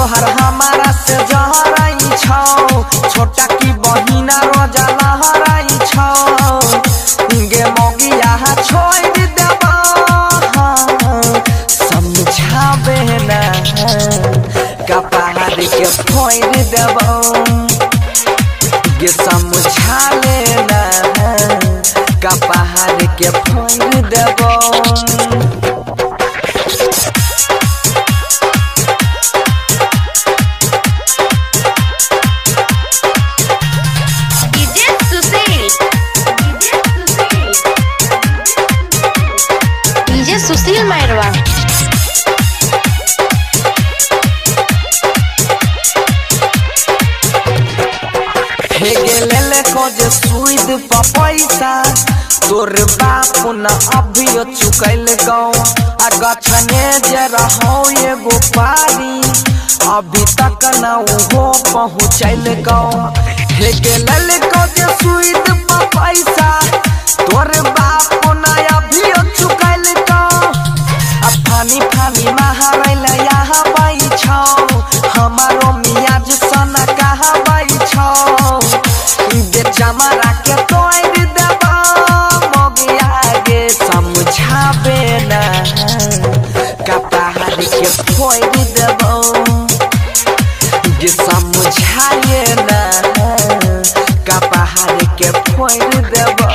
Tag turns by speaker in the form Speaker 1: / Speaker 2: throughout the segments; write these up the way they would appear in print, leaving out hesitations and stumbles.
Speaker 1: तोहर हमारा से जहराई छौ छोटा की बहिना रोजा लहराई छौ गे मौगिया छोड़ देबा समझाबे ना कपार के फोड़ देबा गे समझा लेना कपार के फोड़ देबा
Speaker 2: सुशील मैरवा
Speaker 1: हे गेले को जे सुईद पैसा तोर बाप न अभियो चुकैल गौ आ गछने जे रहो एगो पारी अभी तक न हो पहुँचल गौ हे गेले को जे सुईद पैसा तोर बाप न अभियो चुकैल गौ आ फानी फानी महारैला यहाँ बाई छौ हमारो मियाज सना कहा बाई छौ दे जमारा के तोड़ देबा मगिया गे समझाबे ना कपार के फोड़ देबा गे समझाए ना कपार के फोड़ देबा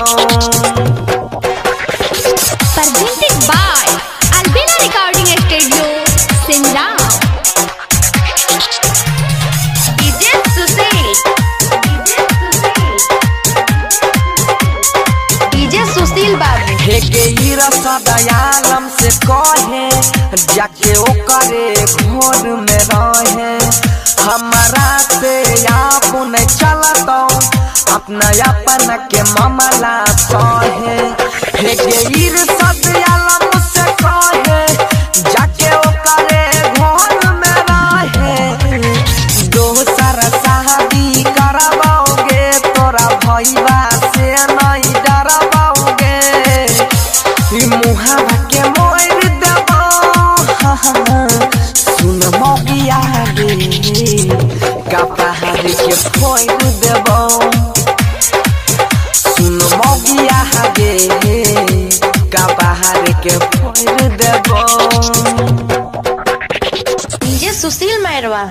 Speaker 2: presented by Albina Recording Studio, Simla. DJ Sushil बाबू
Speaker 1: हे गे रसदयालम से कहे जाके ओकरे घर में रहे हमारा से आप नहीं चलता अपना अपन के मामला सहे हे गे रसदयालम से कहे जाके ओकरे घर में रहे दोसर शादी करवाओगे तोरा भईवा से नहीं डरवाओगे मुहावा के मोड़ देबा सुन मौगिया गे कपार के फोड़ देबा सुन मौगिया गे कपार के फोड़ देबा
Speaker 2: DJ सुशील मैरवा।